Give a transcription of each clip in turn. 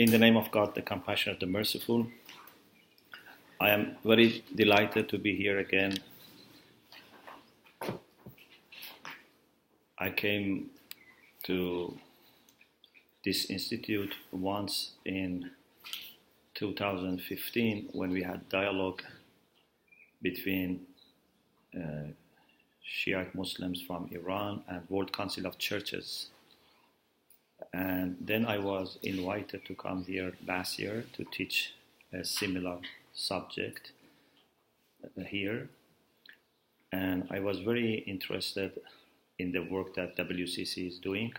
In the name of God, the compassionate, the merciful, I am very delighted to be here again. I came to this institute once in 2015 when we had dialogue between Shiite Muslims from Iran and World Council of Churches. And then I was invited to come here last year to teach a similar subject here. And I was very interested in the work that WCC is doing.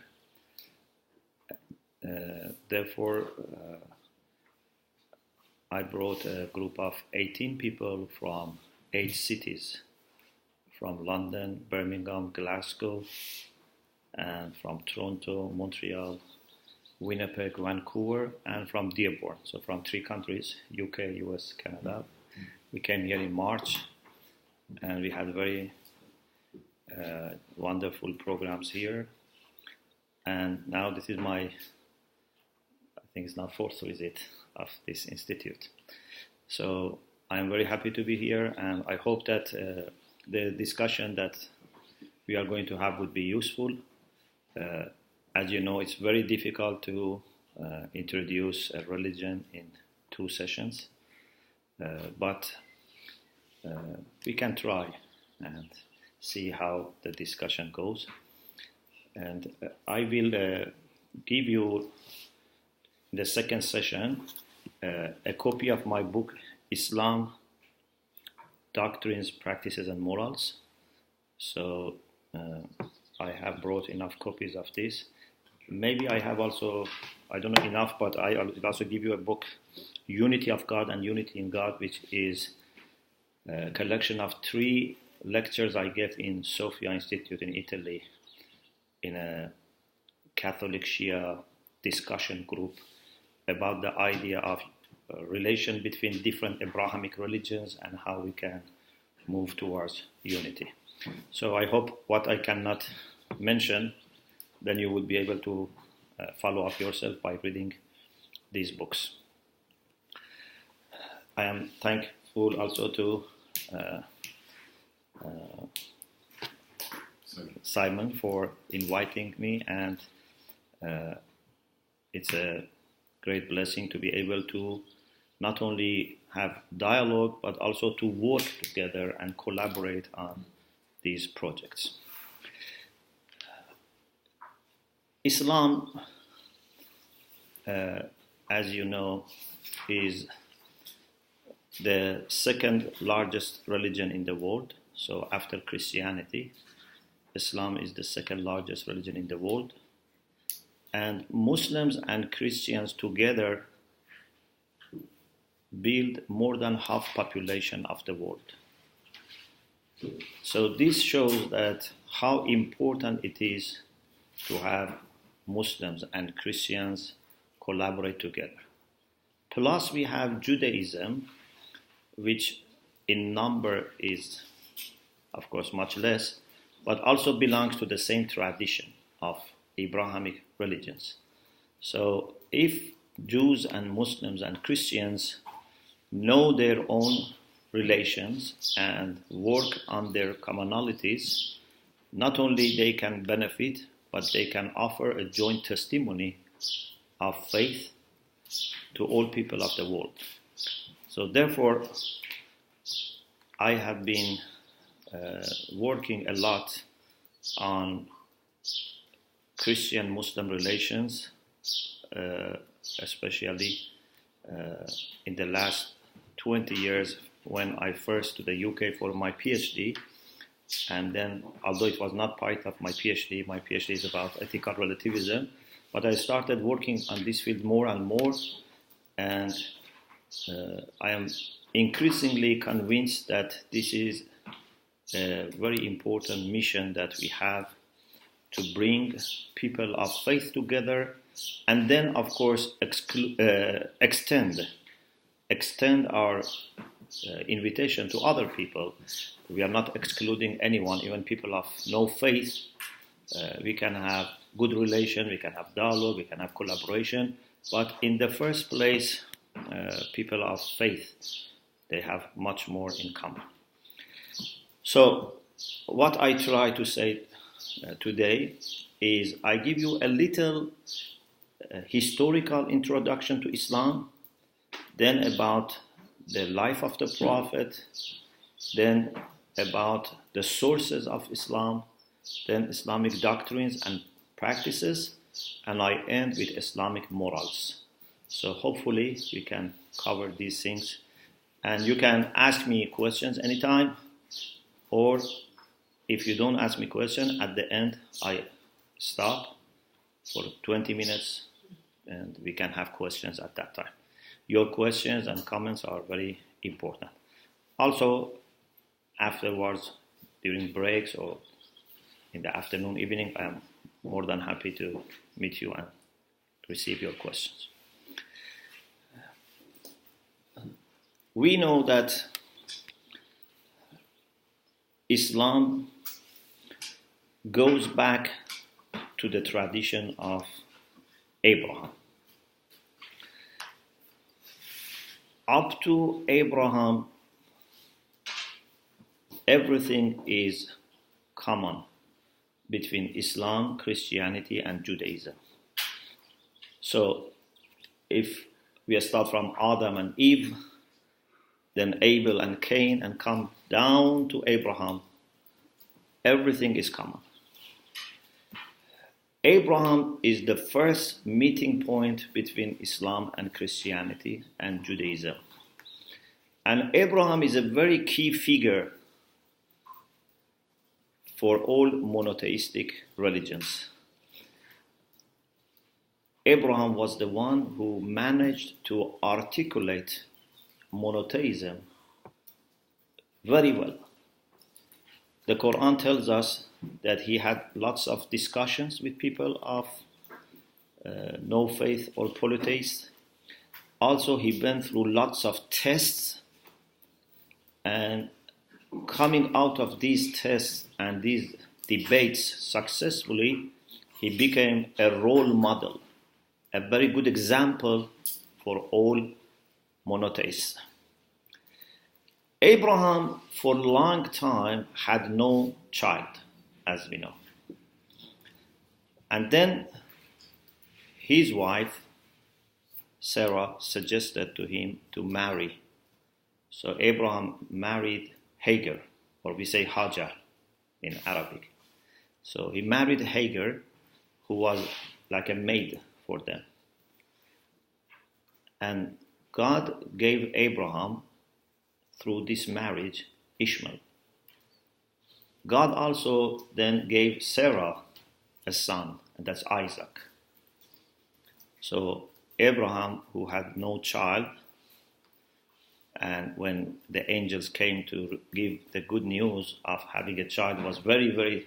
Therefore, I brought a group of 18 people from 8 cities, from London, Birmingham, Glasgow, and from Toronto, Montreal, Winnipeg, Vancouver, and from Dearborn. So from 3 countries, UK, US, Canada. We came here in March, and we had very wonderful programs here. And now this is my, I think it's now 4th visit of this institute. So I'm very happy to be here, and I hope that the discussion that we are going to have would be useful. As you know, it's very difficult to introduce a religion in 2 sessions, but we can try and see how the discussion goes. And I will give you, in the second session, a copy of my book, Islam, Doctrines, Practices, and Morals. So I have brought enough copies of this. Maybe I have also, I don't know enough, but I will also give you a book, Unity of God and Unity in God, which is a collection of 3 lectures I gave in Sofia Institute in Italy in a Catholic Shia discussion group about the idea of relation between different Abrahamic religions and how we can move towards unity. So I hope what I cannot mention, then you would be able to follow up yourself by reading these books. I am thankful also to Simon for inviting me, and it's a great blessing to be able to not only have dialogue but also to work together and collaborate on these projects. Islam, as you know, is the 2nd largest religion in the world. So after Christianity, Islam is the 2nd largest religion in the world. And Muslims and Christians together build more than half population of the world. So this shows that how important it is to have Muslims and Christians collaborate together. Plus we have Judaism, which in number is, of course, much less, but also belongs to the same tradition of Abrahamic religions. So if Jews and Muslims and Christians know their own relations and work on their commonalities, not only they can benefit, but they can offer a joint testimony of faith to all people of the world. So therefore, I have been working a lot on Christian-Muslim relations, especially in the last 20 years when I first to the UK for my PhD. And then, although it was not part of my PhD is about ethical relativism, but I started working on this field more and more, and I am increasingly convinced that this is a very important mission that we have to bring people of faith together, and then, of course, extend our invitation to other people. We are not excluding anyone, even people of no faith. We can have good relation, we can have dialogue, we can have collaboration. But in the first place, people of faith, they have much more in common. So what I try to say today is I give you a little historical introduction to Islam, then about the life of the Prophet, then about the sources of Islam, then Islamic doctrines and practices, and I end with Islamic morals. So hopefully we can cover these things. And you can ask me questions anytime, or if you don't ask me questions, at the end I stop for 20 minutes and we can have questions at that time. Your questions and comments are very important. Also, afterwards, during breaks or in the afternoon, evening, I am more than happy to meet you and receive your questions. We know that Islam goes back to the tradition of Abraham. Up to Abraham, everything is common between Islam, Christianity, and Judaism. So if we start from Adam and Eve, then Abel and Cain, and come down to Abraham, everything is common. Abraham is the first meeting point between Islam and Christianity and Judaism. And Abraham is a very key figure for all monotheistic religions. Abraham was the one who managed to articulate monotheism very well. The Quran tells us that he had lots of discussions with people of no faith or polytheists. Also, he went through lots of tests, and coming out of these tests and these debates successfully, he became a role model, a very good example for all monotheists. Abraham, for a long time, had no child, as we know. And then his wife, Sarah, suggested to him to marry. So Abraham married Hagar, or we say Hajar in Arabic. So he married Hagar, who was like a maid for them. And God gave Abraham, through this marriage, Ishmael. God also then gave Sarah a son, and that's Isaac. So Abraham, who had no child, and when the angels came to give the good news of having a child, was very, very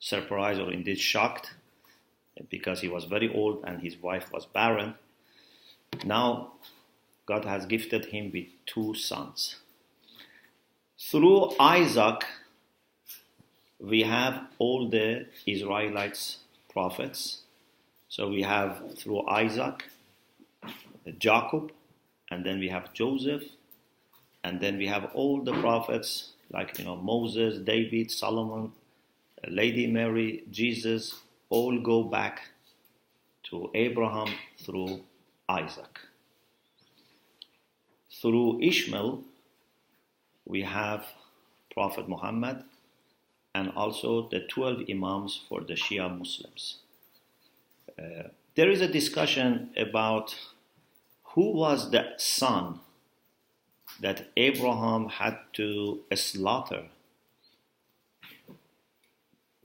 surprised, or indeed shocked, because he was very old and his wife was barren. Now God has gifted him with 2 sons. Through Isaac, we have all the Israelites' prophets. So we have through Isaac, Jacob, and then we have Joseph, and then we have all the prophets like Moses, David, Solomon, Lady Mary, Jesus, all go back to Abraham through Isaac. Through Ishmael, we have Prophet Muhammad and also the 12 Imams for the Shia Muslims. There is a discussion about who was the son that Abraham had to slaughter,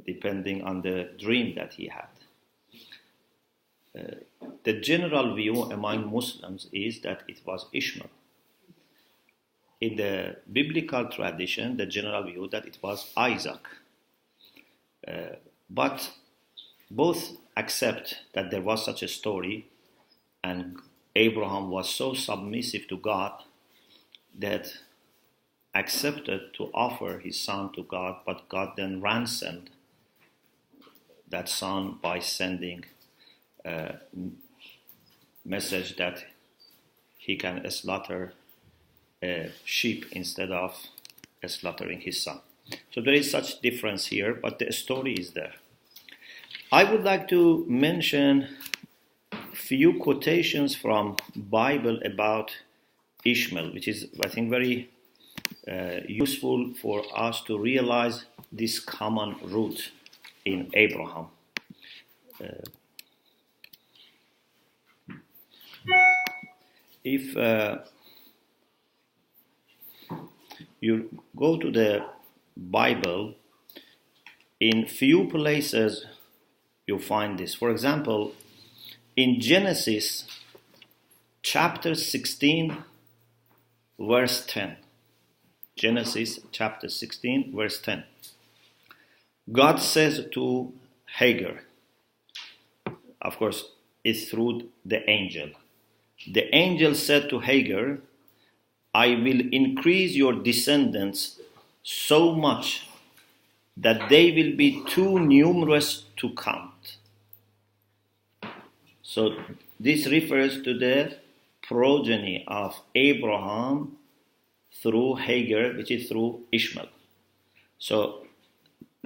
depending on the dream that he had. The general view among Muslims is that it was Ishmael. In the biblical tradition, the general view that it was Isaac. But both accept that there was such a story, and Abraham was so submissive to God that accepted to offer his son to God, but God then ransomed that son by sending a message that he can slaughter a sheep instead of slaughtering his son. So there is such difference here, but the story is there. I would like to mention few quotations from Bible about Ishmael, which is, I think, very useful for us to realize this common root in Abraham. If you go to the Bible, in few places you find this. For example, in Genesis chapter 16, verse 10. Genesis chapter 16, verse 10. God says to Hagar, of course, it's through the angel. The angel said to Hagar, I will increase your descendants so much that they will be too numerous to count. So this refers to the progeny of Abraham through Hagar, which is through Ishmael. So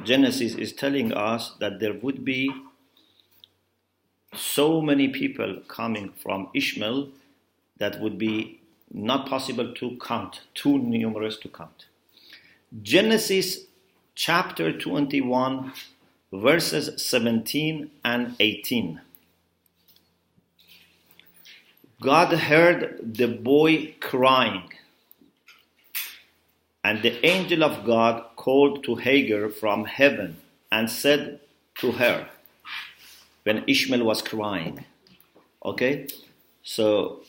Genesis is telling us that there would be so many people coming from Ishmael that would be not possible to count, too numerous to count. Genesis chapter 21, verses 17 and 18. God heard the boy crying, and the angel of God called to Hagar from heaven and said to her, when Ishmael was crying, okay? So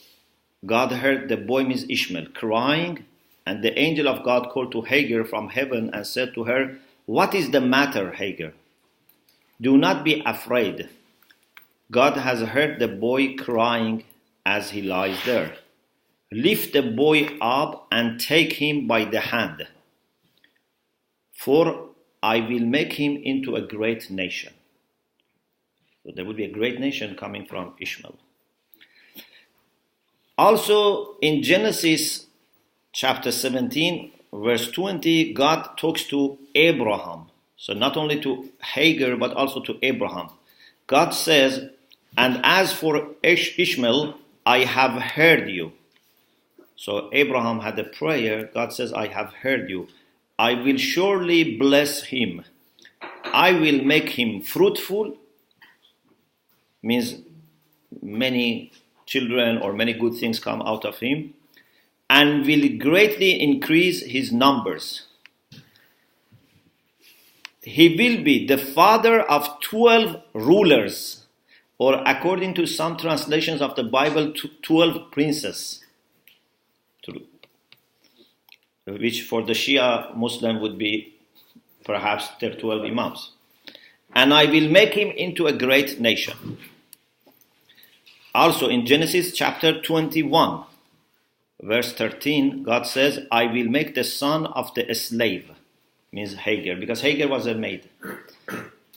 God heard the boy, means Ishmael, crying, and the angel of God called to Hagar from heaven and said to her, what is the matter, Hagar? Do not be afraid. God has heard the boy crying as he lies there. Lift the boy up and take him by the hand, for I will make him into a great nation. So there will be a great nation coming from Ishmael. Also in Genesis chapter 17, verse 20, God talks to Abraham. So not only to Hagar, but also to Abraham. God says, and as for Ishmael, I have heard you. So Abraham had a prayer. God says, I have heard you. I will surely bless him. I will make him fruitful. Means many children or many good things come out of him. And will greatly increase his numbers. He will be the father of 12 rulers, or according to some translations of the Bible, 12 princes, which for the Shia Muslim would be perhaps their 12 imams. And I will make him into a great nation. Also in Genesis chapter 21, verse 13, God says, I will make the son of the slave, means Hagar, because Hagar was a maid,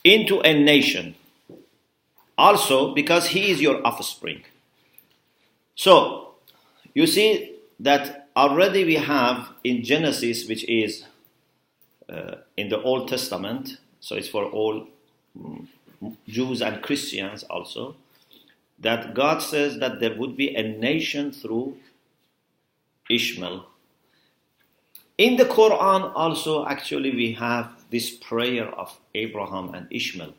into a nation. Also because he is your offspring. So, you see that already we have in Genesis, which is in the Old Testament, so it's for all Jews and Christians also, that God says that there would be a nation through Ishmael. In the Quran also, actually, we have this prayer of Abraham and Ishmael,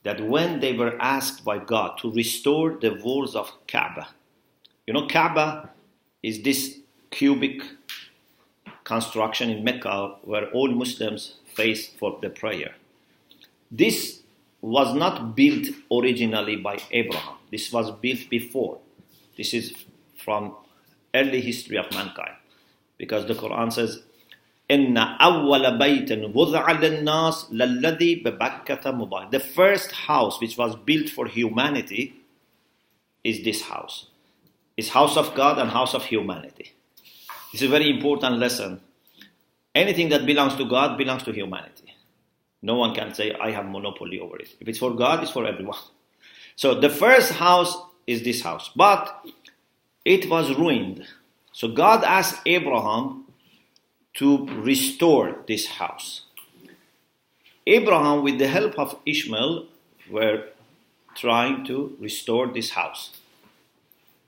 that when they were asked by God to restore the walls of Kaaba. You know, Kaaba is this cubic construction in Mecca where all Muslims face for the prayer. This was not built originally by Abraham. This was built before. This is from early history of mankind. Because the Quran says, إِنَّ أَوَّلَ بَيْتٍ وُضْعَ لِلنَّاسِ لَلَّذِي بَبَكَّةَ مُبَارَكٍ. The first house which was built for humanity is this house. It's house of God and house of humanity. It's a very important lesson. Anything that belongs to God belongs to humanity. No one can say, I have monopoly over it. If it's for God, it's for everyone. So the first house is this house. But it was ruined. So God asked Abraham to restore this house. Abraham, with the help of Ishmael, were trying to restore this house.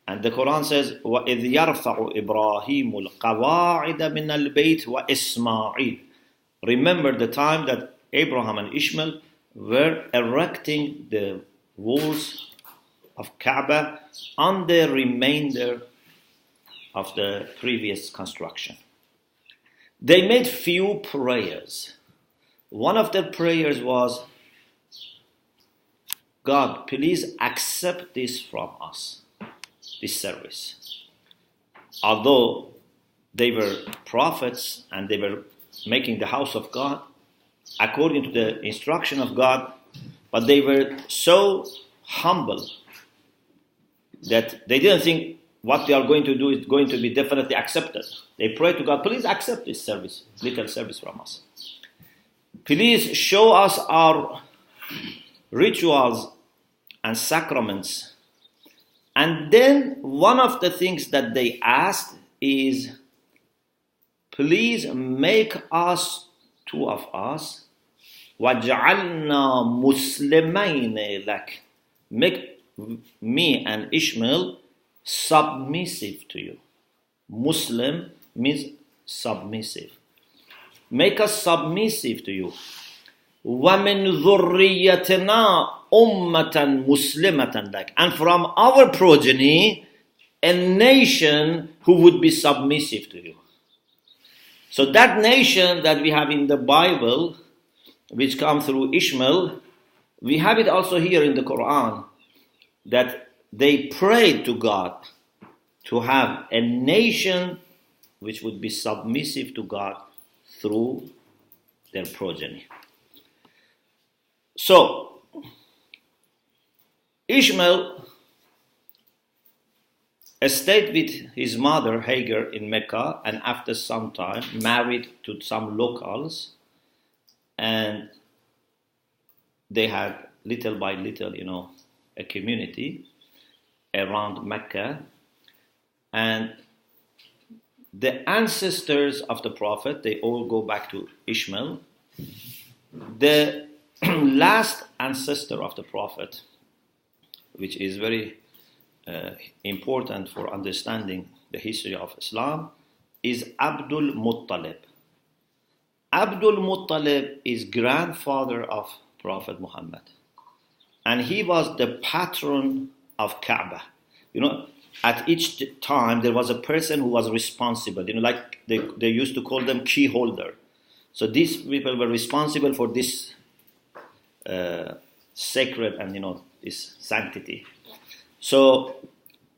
And the Quran says, وَإِذْ يَرْفَعُ إِبْرَاهِيمُ الْقَوَاعِدَ مِنَ الْبَيْتِ وَإِسْمَاعِيلُ. Remember the time that Abraham and Ishmael were erecting the walls of Kaaba on the remainder of the previous construction. They made few prayers. One of their prayers was, God, please accept this from us, this service. Although they were prophets and they were making the house of God according to the instruction of God, but they were so humble that they didn't think what they are going to do is going to be definitely accepted. They prayed to God, please accept this service, little service from us. Please show us our rituals and sacraments. And then one of the things that they asked is, please make us, two of us, وَجْعَلْنَا مُسْلِمَيْنِ لَكَ. Make me and Ishmael submissive to you. Muslim means submissive. Make us submissive to you. وَمِنْ ذُرِّيَّتِنَا أُمَّةً مُسْلِمَةً لَكَ. And from our progeny, a nation who would be submissive to you. So that nation that we have in the Bible, which comes through Ishmael, we have it also here in the Quran, that they prayed to God to have a nation which would be submissive to God through their progeny. So, Ishmael stayed with his mother Hagar in Mecca, and after some time married to some locals, and they had little by little, a community around Mecca. And the ancestors of the Prophet, they all go back to Ishmael. The last ancestor of the Prophet, which is very important for understanding the history of Islam, is Abdul Muttalib. Abdul Muttalib is grandfather of Prophet Muhammad. And he was the patron of Kaaba. At each time there was a person who was responsible. Like they used to call them key holder. So these people were responsible for this sacred and this sanctity. So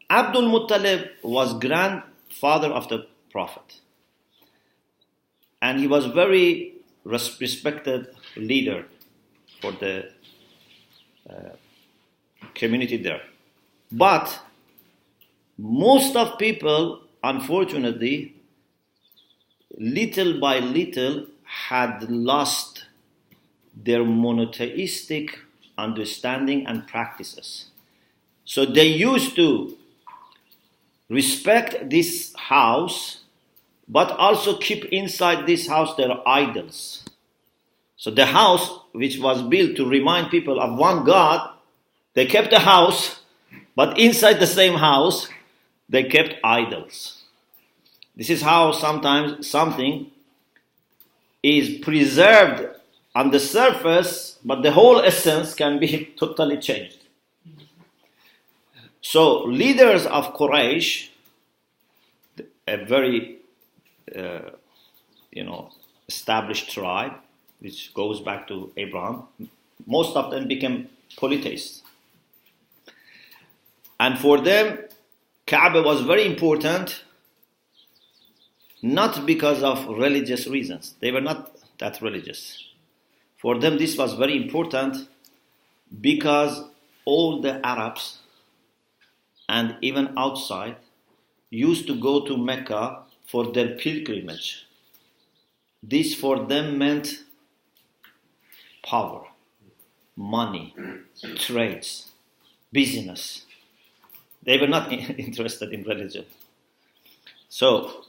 Abdul Muttalib was grandfather of the Prophet. And he was very respected leader for the community there. But most of people, unfortunately, little by little had lost their monotheistic understanding and practices. So they used to respect this house, but also keep inside this house their idols. So the house, which was built to remind people of one God, they kept the house, but inside the same house, they kept idols. This is how sometimes something is preserved on the surface, but the whole essence can be totally changed. So leaders of Quraysh, a very established tribe, which goes back to Abraham, most of them became polytheists. And for them, Kaaba was very important, not because of religious reasons. They were not that religious. For them, this was very important because all the Arabs, and even outside, used to go to Mecca for their pilgrimage. This for them meant power, money, trades, business. They were not interested in religion. So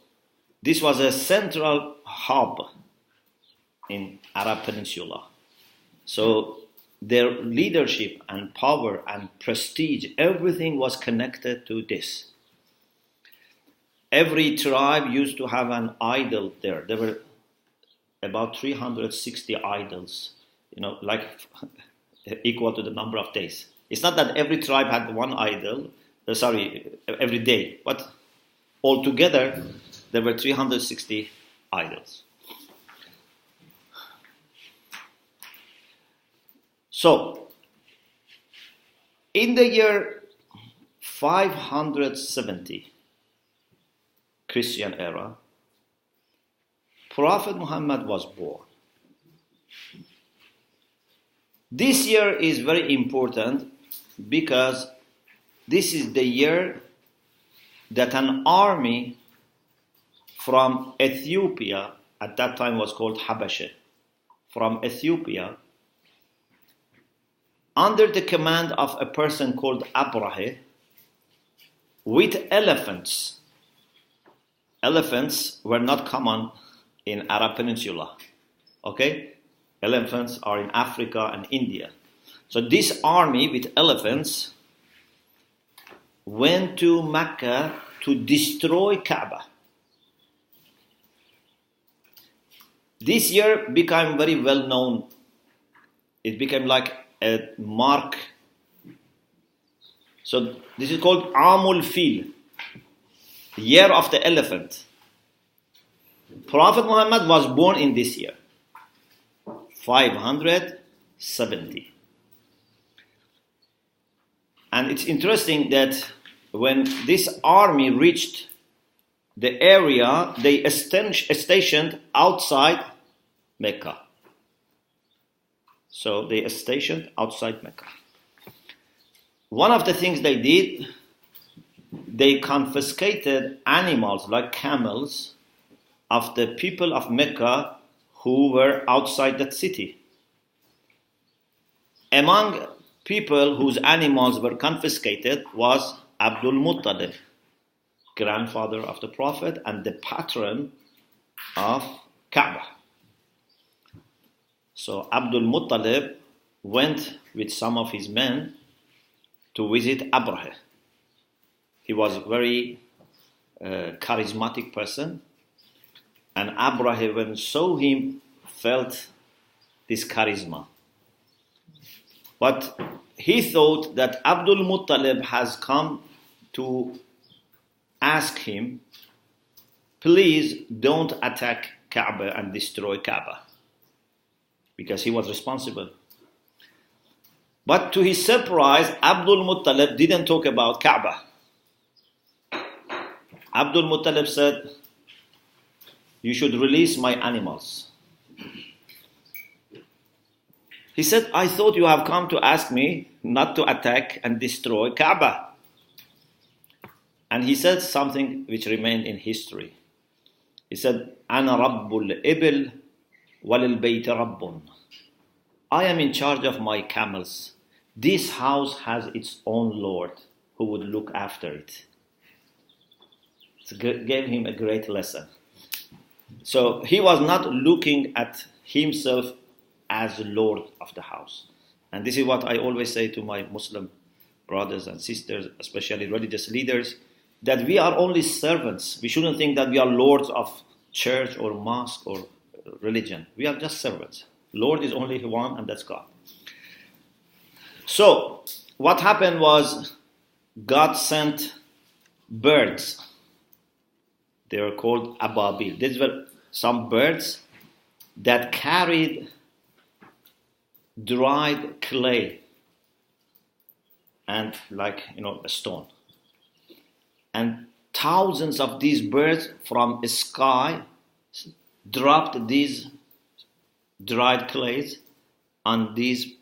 this was a central hub in Arab Peninsula. So their leadership and power and prestige, everything was connected to this. Every tribe used to have an idol there. There were about 360 idols, like equal to the number of days. It's not that every tribe had one idol, every day, but altogether there were 360 idols. So, in the year 570, Christian era, Prophet Muhammad was born. This year is very important because this is the year that an army from Ethiopia, at that time was called Habasha, from Ethiopia, under the command of a person called Abrahe, with elephants. Elephants were not common in Arab Peninsula. Okay? Elephants are in Africa and India. So this army with elephants went to Mecca to destroy Kaaba. This year became very well known. It became like a mark. So this is called Amul Fil, year of the elephant. Prophet Muhammad was born in this year, 570. And it's interesting that when this army reached the area, they stationed outside Mecca. So they stationed outside Mecca. One of the things they did, they confiscated animals like camels of the people of Mecca who were outside that city. Among people whose animals were confiscated was Abdul Muttalib, grandfather of the Prophet and the patron of Kaaba. So Abdul Muttalib went with some of his men to visit Abraha. He was a very charismatic person, and Abraha, when saw him, felt this charisma. But he thought that Abdul Muttalib has come to ask him, please don't attack Kaaba and destroy Kaaba, because he was responsible. But to his surprise, Abdul Muttalib didn't talk about Kaaba. Abdul Muttalib said, you should release my animals. He said, I thought you have come to ask me not to attack and destroy Kaaba. And he said something which remained in history. He said, Ana Rabbul Ibil walil Bayt Rabbun. I am in charge of my camels. This house has its own Lord who would look after it. It gave him a great lesson. So he was not looking at himself as Lord of the house. And this is what I always say to my Muslim brothers and sisters, especially religious leaders, that we are only servants. We shouldn't think that we are lords of church or mosque or religion. We are just servants. Lord is only one, and that's God. So what happened was God sent birds. They were called ababil. These were some birds that carried dried clay and a stone. And thousands of these birds from the sky dropped these dried clays on these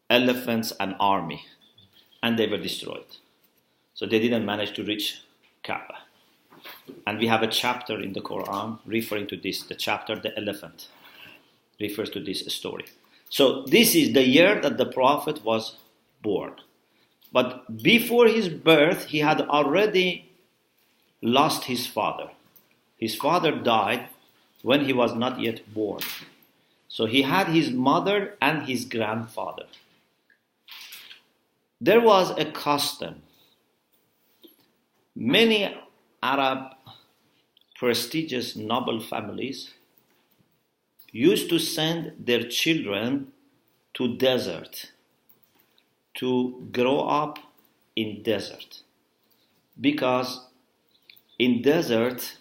elephants and army, and they were destroyed. So they didn't manage to reach Kaaba. And we have a chapter in the Quran referring to this. The chapter, the elephant, refers to this story. So this is the year that the Prophet was born. But before his birth, he had already lost his father. His father died when he was not yet born. So he had his mother and his grandfather. There was a custom. Many Arab prestigious noble families used to send their children to desert to grow up in desert, because in desert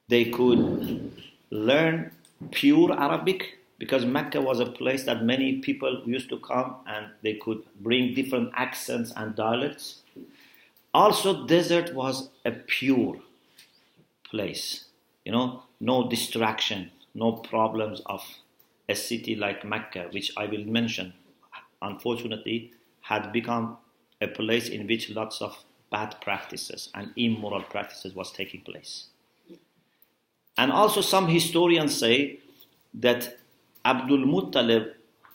they could learn pure Arabic, because Mecca was a place that many people used to come and they could bring different accents and dialects. Also, desert was a pure place, no distraction, no problems of a city like Mecca, which I will mention, unfortunately, had become a place in which lots of bad practices and immoral practices was taking place. And also some historians say that Abdul Muttalib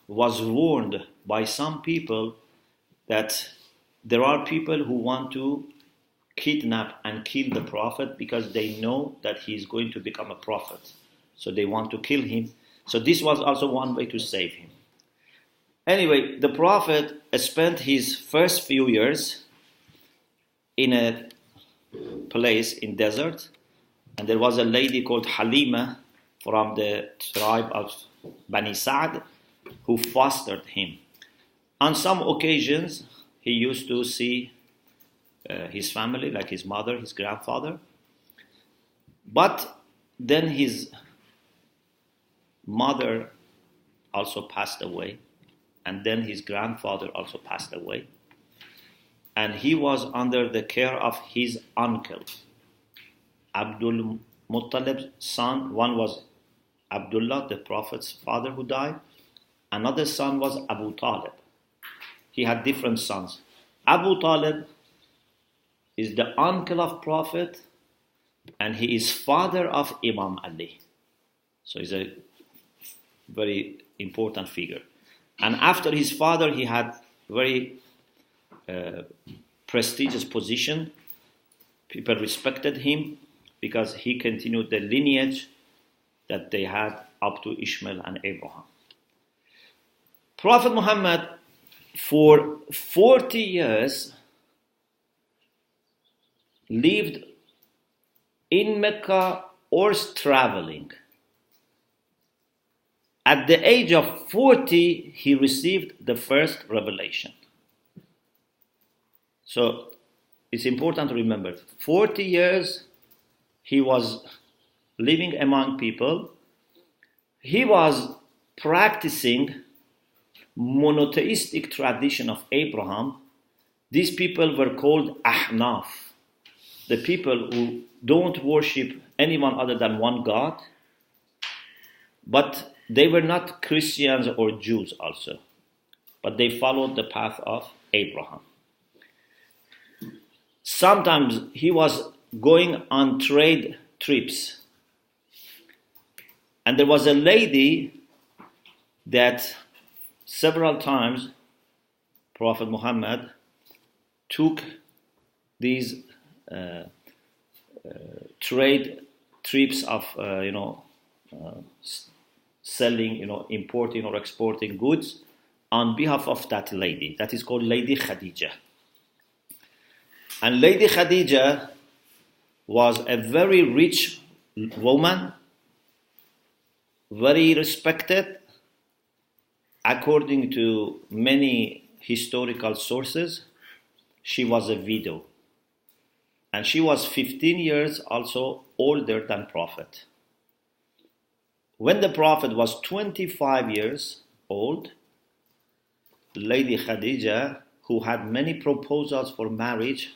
was warned by some people that there are people who want to kidnap and kill the Prophet because they know that he is going to become a prophet. So they want to kill him. So this was also one way to save him. Anyway, the Prophet spent his first few years in a place in desert, and there was a lady called Halima from the tribe of Bani Sa'd who fostered him. On some occasions, he used to see his family, like his mother, his grandfather. But then his mother also passed away, and then his grandfather also passed away. And he was under the care of his uncle, Abdul Muttalib's son. One was Abdullah, the Prophet's father who died. Another son was Abu Talib. He had different sons. Abu Talib is the uncle of Prophet, and he is father of Imam Ali. So he's a very important figure. And after his father, he had very prestigious position. People respected him because he continued the lineage that they had up to Ishmael and Abraham. Prophet Muhammad, for 40 years, lived in Mecca or traveling. At the age of 40, he received the first revelation. So it's important to remember, 40 years he was living among people. He was practicing monotheistic tradition of Abraham. These people were called Ahnaf, the people who don't worship anyone other than one God, but they were not Christians or Jews also, but they followed the path of Abraham. Sometimes he was going on trade trips, and there was a lady that several times Prophet Muhammad took these trade trips of selling, importing or exporting goods on behalf of that lady. That is called Lady Khadija. And Lady Khadija was a very rich woman, very respected. According to many historical sources, she was a widow. And she was 15 years also older than Prophet. When the Prophet was 25 years old, Lady Khadija, who had many proposals for marriage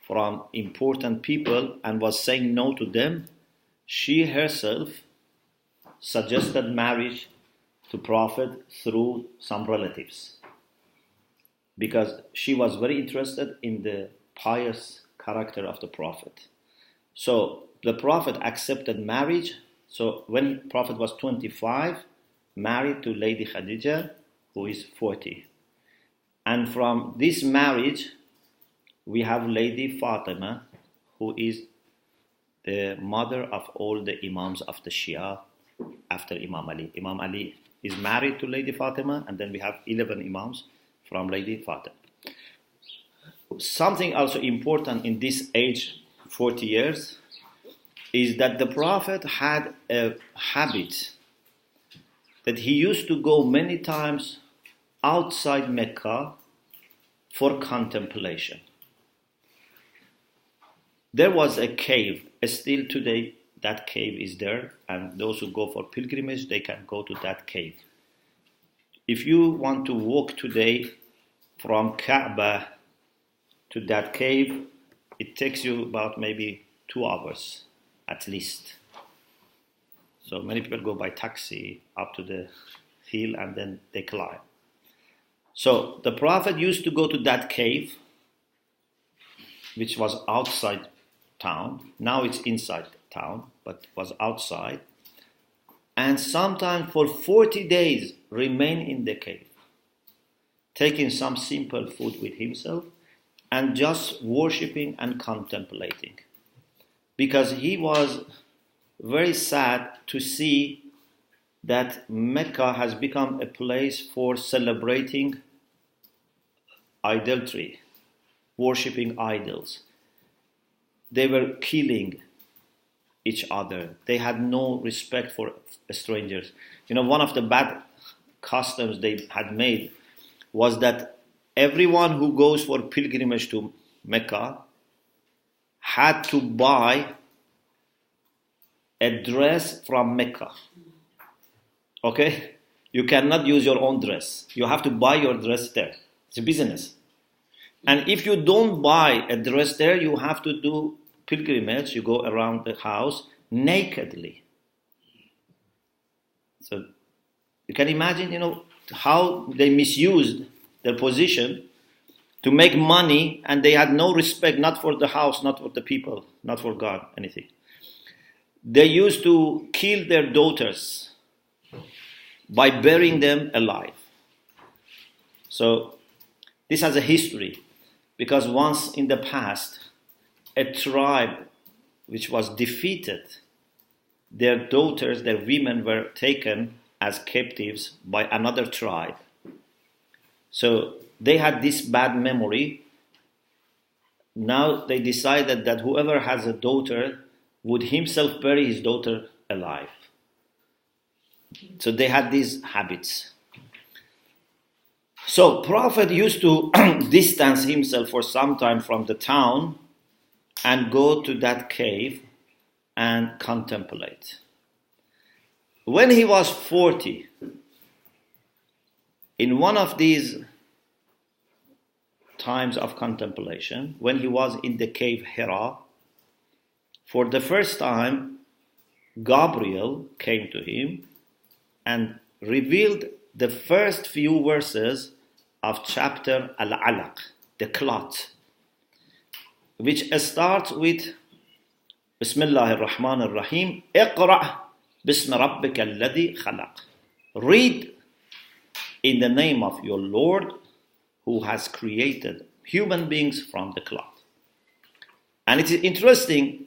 from important people and was saying no to them, she herself suggested marriage to Prophet through some relatives, because she was very interested in the pious character of the Prophet. So the Prophet accepted marriage. So when Prophet was 25, married to Lady Khadija, who is 40. And from this marriage, we have Lady Fatima, who is the mother of all the Imams of the Shia after Imam Ali. Imam Ali is married to Lady Fatima, and then we have 11 Imams from Lady Fatima. Something also important in this age, 40 years, is that the Prophet had a habit that he used to go many times outside Mecca for contemplation. There was a cave, still today that cave is there, and those who go for pilgrimage, they can go to that cave. If you want to walk today from Kaaba to that cave, it takes you about maybe 2 hours at least. So many people go by taxi up to the hill and then they climb. So the Prophet used to go to that cave, which was outside town. Now it's inside town, but was outside. And sometimes for 40 days remain in the cave, taking some simple food with himself and just worshipping and contemplating. Because he was very sad to see that Mecca has become a place for celebrating idolatry, worshipping idols. They were killing each other. They had no respect for strangers. One of the bad customs they had made was that everyone who goes for pilgrimage to Mecca had to buy a dress from Mecca. Okay? You cannot use your own dress. You have to buy your dress there. It's a business. And if you don't buy a dress there, you have to do pilgrimage. You go around the house nakedly. So you can imagine, how they misused their position to make money, and they had no respect, not for the house, not for the people, not for God, anything. They used to kill their daughters by burying them alive. So this has a history, because once in the past, a tribe which was defeated, their daughters, their women were taken as captives by another tribe. So they had this bad memory. Now they decided that whoever has a daughter would himself bury his daughter alive. So they had these habits. So Prophet used to distance himself for some time from the town and go to that cave and contemplate. When he was 40, in one of these times of contemplation, when he was in the cave Hira, for the first time, Gabriel came to him and revealed the first few verses of chapter Al-Alaq, the clot, which starts with Bismillah ar-Rahman ar-Rahim, Iqra' bismi rabbika alladhi khalaq. Read in the name of your Lord who has created human beings from the clot. And it is interesting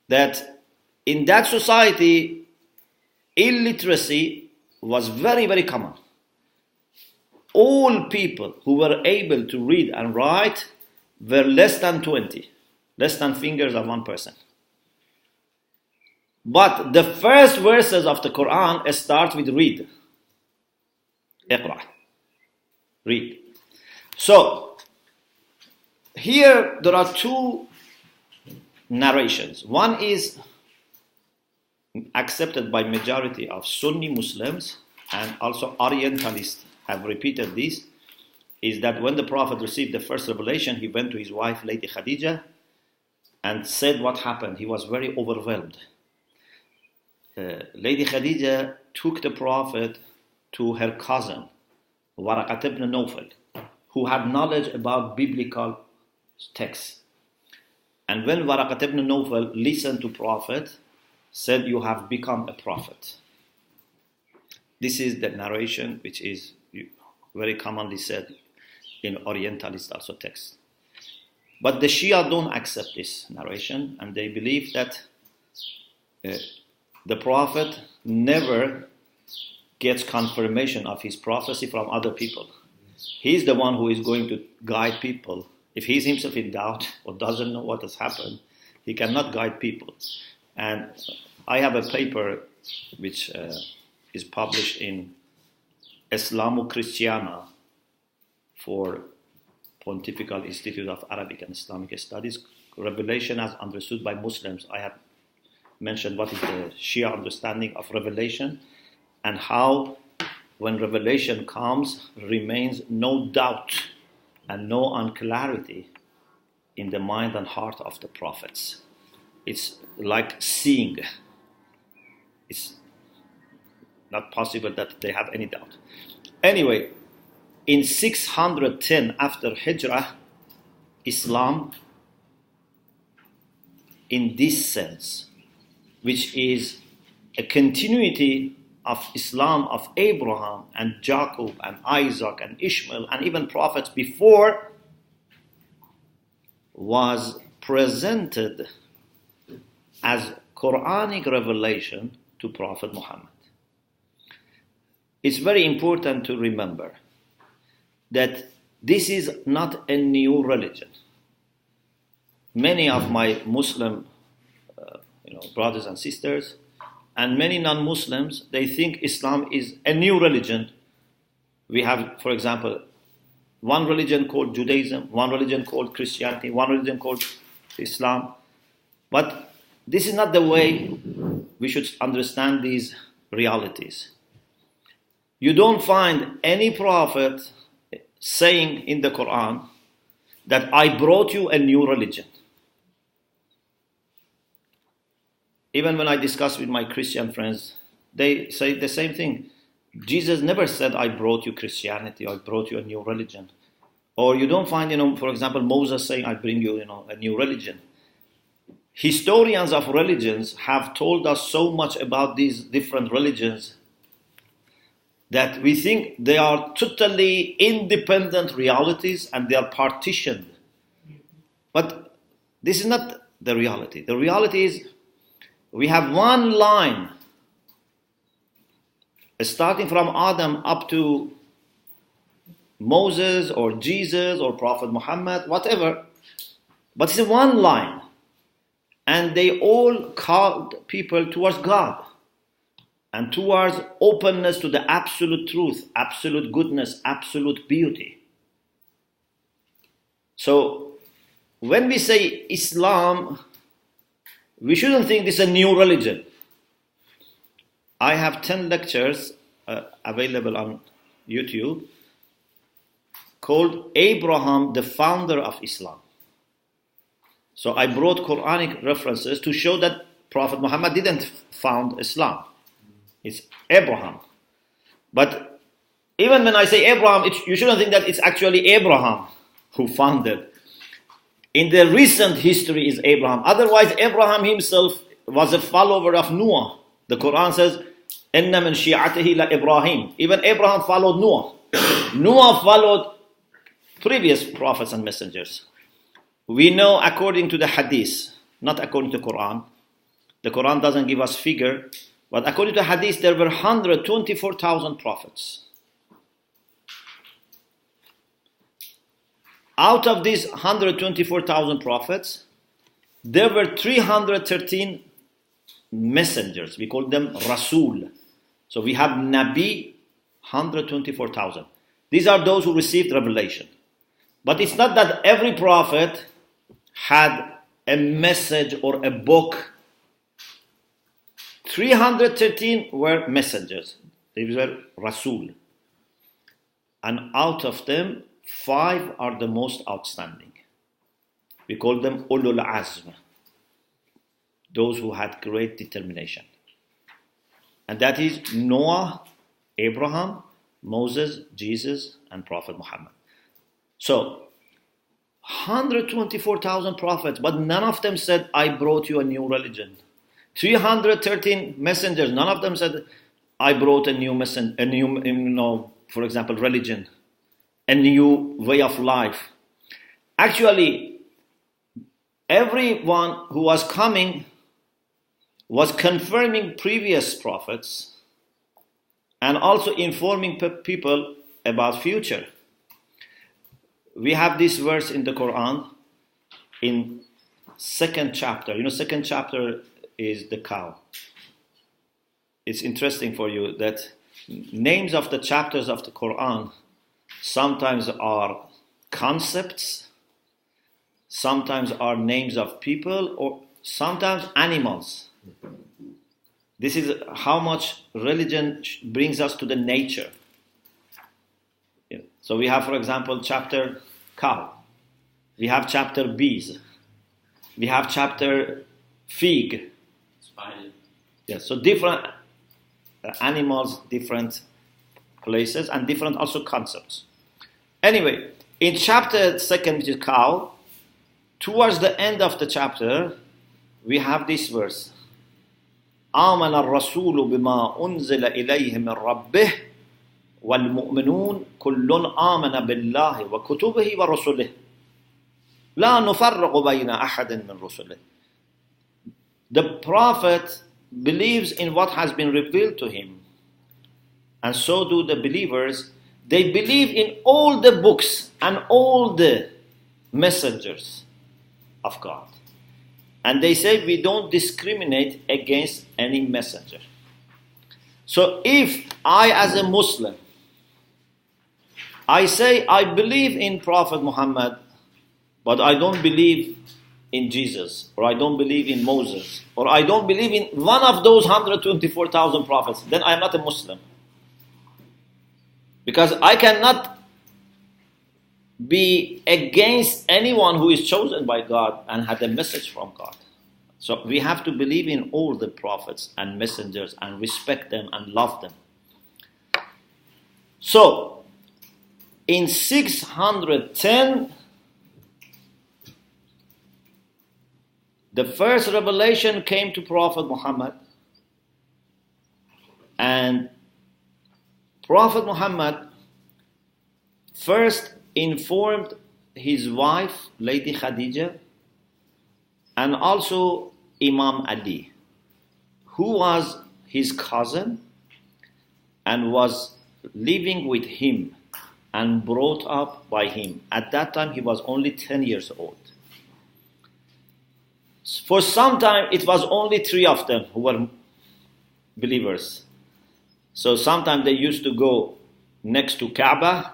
that in that society, illiteracy was very, very common. All people who were able to read and write were less than 20, less than fingers of one person. But the first verses of the Quran start with read. Iqra. Read. So, here there are two narrations. One is accepted by majority of Sunni Muslims, and also Orientalists have repeated this, is that when the Prophet received the first revelation, he went to his wife, Lady Khadija, and said what happened. He was very overwhelmed. Lady Khadija took the Prophet to her cousin, Waraqat ibn Nawfal, who had knowledge about biblical texts. And when Waraqat ibn Nawfal listened to Prophet, said, "You have become a prophet." This is the narration which is very commonly said in Orientalist also texts. But the Shia don't accept this narration, and they believe that the Prophet never gets confirmation of his prophecy from other people. He's the one who is going to guide people. If he's himself in doubt or doesn't know what has happened, he cannot guide people. And I have a paper which is published in Islamo-Christiana for Pontifical Institute of Arabic and Islamic Studies, Revelation as understood by Muslims. I have mentioned what is the Shia understanding of revelation and how when revelation comes remains no doubt and no unclarity in the mind and heart of the prophets. It's like seeing. It's not possible that they have any doubt. Anyway, in 610 after Hijrah, Islam, in this sense, which is a continuity of Islam of Abraham and Jacob and Isaac and Ishmael and even prophets before, was presented as Quranic revelation to Prophet Muhammad. It's very important to remember that this is not a new religion. Many of my Muslim brothers and sisters and many non-Muslims, they think Islam is a new religion. We have, for example, one religion called Judaism, one religion called Christianity, one religion called Islam. But this is not the way we should understand these realities. You don't find any prophet saying in the Quran that I brought you a new religion. Even when I discuss with my Christian friends, they say the same thing. Jesus never said, I brought you Christianity, I brought you a new religion. Or you don't find, for example, Moses saying, I bring you, a new religion. Historians of religions have told us so much about these different religions that we think they are totally independent realities and they are partitioned. But this is not the reality. The reality is we have one line starting from Adam up to Moses or Jesus or Prophet Muhammad, whatever. But it's one line. And they all called people towards God and towards openness to the absolute truth, absolute goodness, absolute beauty. So when we say Islam, we shouldn't think this is a new religion. I have 10 lectures available on YouTube called Abraham, the founder of Islam. So I brought Quranic references to show that Prophet Muhammad didn't found Islam. It's Abraham. But even when I say Abraham, you shouldn't think that it's actually Abraham who founded. In the recent history is Abraham. Otherwise, Abraham himself was a follower of Noah. The Quran says, إِنَّ مِنْ شِيعَتِهِ لَإِبْرَاهِيمَ. Even Abraham followed Noah. Noah followed previous prophets and messengers. We know according to the hadith, not according to the Quran. The Quran doesn't give us figure, but according to the hadith, there were 124,000 prophets. Out of these 124,000 prophets, there were 313 messengers. We call them Rasul. So we have Nabi, 124,000. These are those who received revelation. But it's not that every prophet had a message or a book. 313 were messengers. These were Rasul. And out of them, 5 are the most outstanding. We call them Ulul Azm. Those who had great determination. And that is Noah, Abraham, Moses, Jesus, and Prophet Muhammad. So, 124,000 prophets, but none of them said, I brought you a new religion. 313 messengers, none of them said, I brought a new for example, religion, a new way of life. Actually, everyone who was coming was confirming previous prophets and also informing people about future. We have this verse in the Quran in second chapter. Second chapter is the cow. It's interesting for you that names of the chapters of the Quran sometimes are concepts, sometimes are names of people, or sometimes animals. This is how much religion brings us to the nature. So we have, for example, chapter cow. We have chapter bees. We have chapter fig. Spider. Yes, so different animals, different places, and different also concepts. Anyway, in chapter 2, which is cow, towards the end of the chapter, we have this verse. آمن الرسول بما أنزل إليه من ربه والمؤمنون كل آمن بالله وكتبه ورسله لا نفرق بين أحد من رسله. The prophet believes in what has been revealed to him, and so do the believers. They believe in all the books and all the messengers of God, and they say we don't discriminate against any messenger. So if I, as a Muslim, I say I believe in Prophet Muhammad, but I don't believe in Jesus, or I don't believe in Moses, or I don't believe in one of those 124,000 prophets, then I am not a Muslim. Because I cannot be against anyone who is chosen by God and had a message from God. So we have to believe in all the prophets and messengers and respect them and love them. So, in 610, the first revelation came to Prophet Muhammad, and Prophet Muhammad first informed his wife, Lady Khadija, and also Imam Ali, who was his cousin and was living with him and brought up by him. At that time, he was only 10 years old. For some time, it was only 3 of them who were believers. So sometimes they used to go next to Kaaba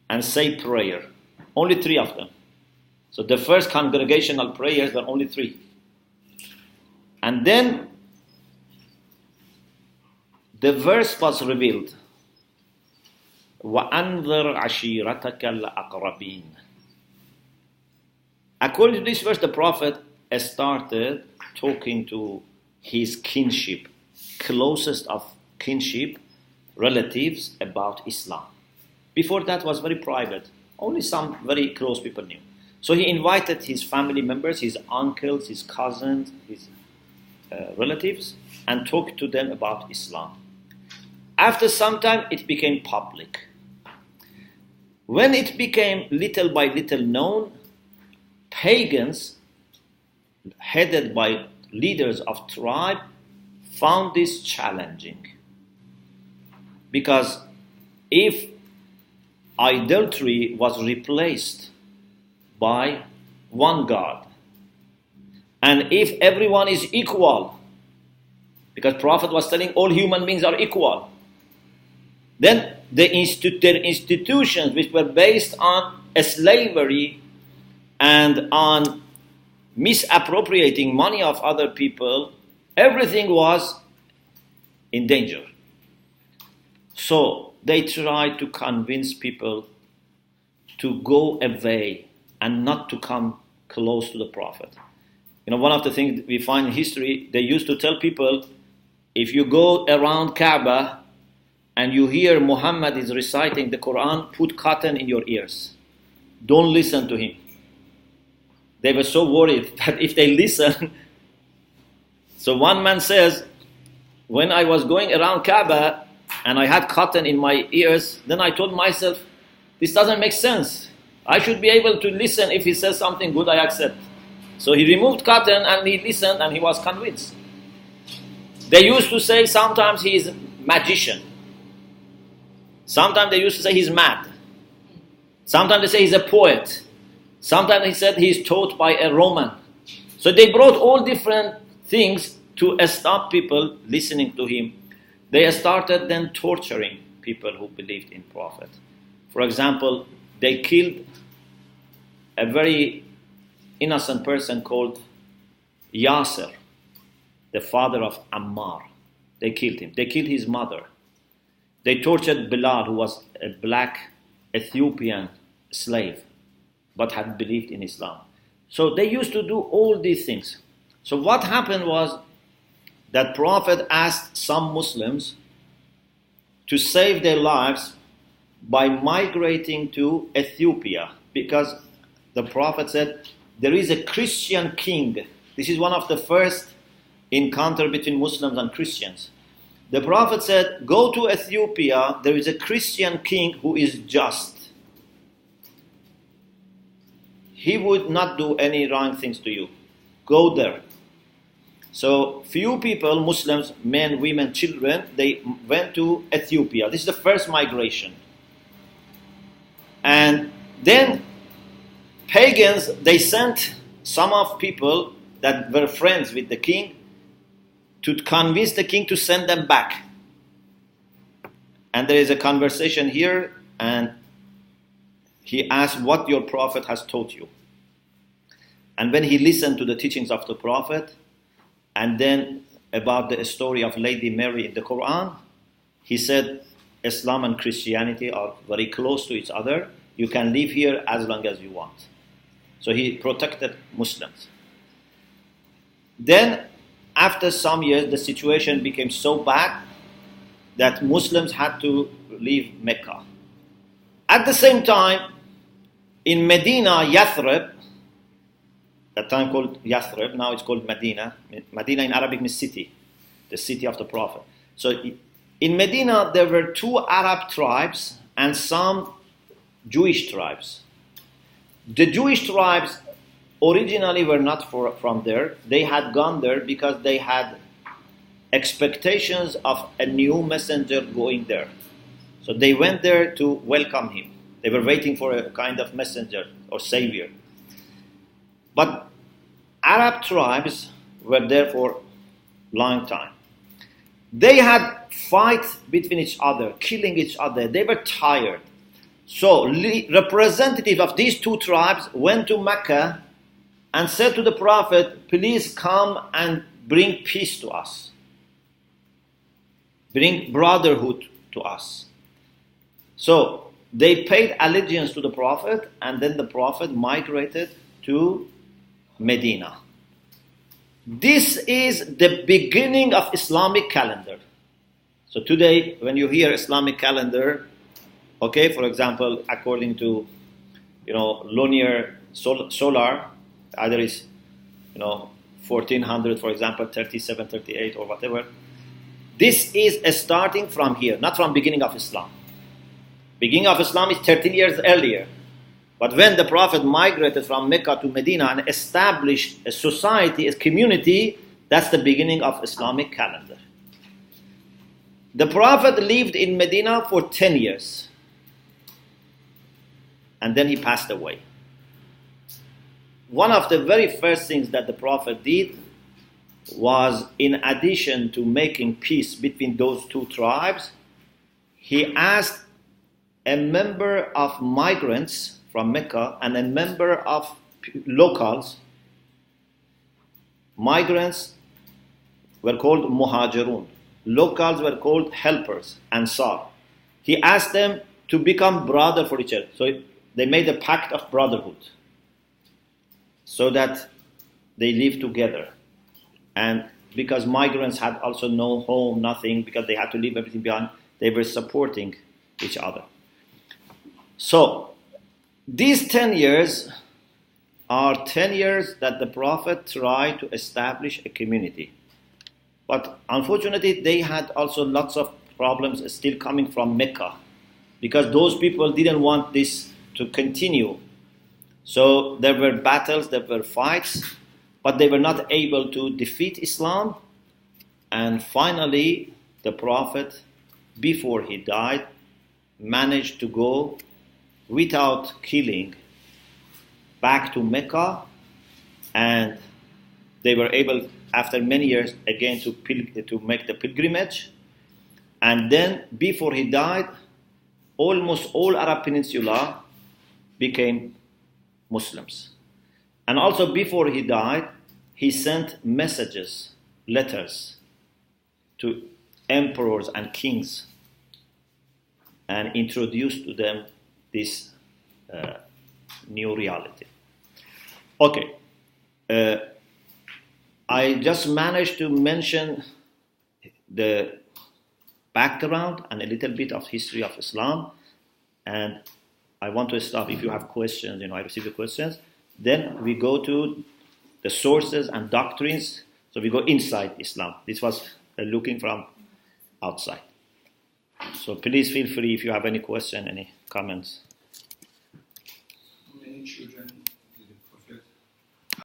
and say prayer. Only 3 of them. So the first congregational prayers were only 3. And then the verse was revealed. وَأَنذِرْ عَشِيرَتَكَ الْأَقْرَبِينَ. According to this verse, the Prophet started talking to his kinship, closest of kinship, relatives, about Islam. Before that was very private. Only some very close people knew. So he invited his family members, his uncles, his cousins, his relatives, and talked to them about Islam. After some time, it became public. When it became little by little known, pagans, headed by leaders of tribe, found this challenging. Because if idolatry was replaced by one God, and if everyone is equal, because Prophet was telling all human beings are equal, then their institutions, which were based on slavery and on misappropriating money of other people, everything was in danger. So they tried to convince people to go away and not to come close to the Prophet. One of the things we find in history, they used to tell people, if you go around Kaaba and you hear Muhammad is reciting the Quran, put cotton in your ears. Don't listen to him. They were so worried that if they listen, so one man says, when I was going around Kaaba and I had cotton in my ears, then I told myself, this doesn't make sense. I should be able to listen. If he says something good, I accept. So he removed cotton and he listened and he was convinced. They used to say sometimes he is a magician. Sometimes they used to say he's mad. Sometimes they say he's a poet. Sometimes they said he's taught by a Roman. So they brought all different things to stop people listening to him. They started then torturing people who believed in Prophet. For example, they killed a very innocent person called Yasser, the father of Ammar. They killed him. They killed his mother. They tortured Bilal, who was a black Ethiopian slave, but had believed in Islam. So they used to do all these things. So what happened was that Prophet asked some Muslims to save their lives by migrating to Ethiopia, because the Prophet said, there is a Christian king. This is one of the first encounter between Muslims and Christians. The Prophet said, go to Ethiopia, there is a Christian king who is just. He would not do any wrong things to you. Go there. So few people, Muslims, men, women, children, they went to Ethiopia. This is the first migration. And then pagans, they sent some of people that were friends with the king to convince the king to send them back. And there is a conversation here, and he asked what your prophet has taught you. And when he listened to the teachings of the prophet, and then about the story of Lady Mary in the Quran, he said, Islam and Christianity are very close to each other. You can live here as long as you want. So he protected Muslims. Then, after some years, the situation became so bad that Muslims had to leave Mecca. At the same time, in Medina, Yathrib, at the time called Yathrib, now it's called Medina. Medina in Arabic means city, the city of the Prophet. So in Medina, there were 2 Arab tribes and some Jewish tribes. The Jewish tribes originally were not from there. They had gone there because they had expectations of a new messenger going there. So they went there to welcome him. They were waiting for a kind of messenger or savior. But Arab tribes were there for a long time. They had fights between each other, killing each other. They were tired. So representatives of these 2 tribes went to Mecca and said to the Prophet, please come and bring peace to us. Bring brotherhood to us. So they paid allegiance to the Prophet, and then the Prophet migrated to Medina. This is the beginning of Islamic calendar. So today, when you hear Islamic calendar, okay, for example, according to, lunar solar, either is, 1400, for example, 37, 38, or whatever. This is starting from here, not from beginning of Islam. Beginning of Islam is 13 years earlier. But when the Prophet migrated from Mecca to Medina and established a society, a community, that's the beginning of Islamic calendar. The Prophet lived in Medina for 10 years. And then he passed away. One of the very first things that the Prophet did was, in addition to making peace between those 2 tribes, he asked a member of migrants from Mecca and a member of locals. Migrants were called muhajirun. Locals were called helpers, ansar. He asked them to become brother for each other. So they made a pact of brotherhood so that they live together. And because migrants had also no home, nothing, because they had to leave everything behind, they were supporting each other. So these 10 years are 10 years that the Prophet tried to establish a community. But unfortunately, they had also lots of problems still coming from Mecca, because those people didn't want this to continue. So there were battles, there were fights, but they were not able to defeat Islam. And finally, the Prophet, before he died, managed to go without killing back to Mecca, and they were able, after many years, again to make the pilgrimage. And then, before he died, almost all Arab Peninsula became Muslims. And also, before he died, he sent messages, letters, to emperors and kings, and introduced to them this new reality. Okay. I just managed to mention the background and a little bit of history of Islam, and I want to stop. If you have questions, I receive the questions. Then we go to the sources and doctrines. So we go inside Islam. This was looking from outside. So please feel free if you have any question, any comments. How many children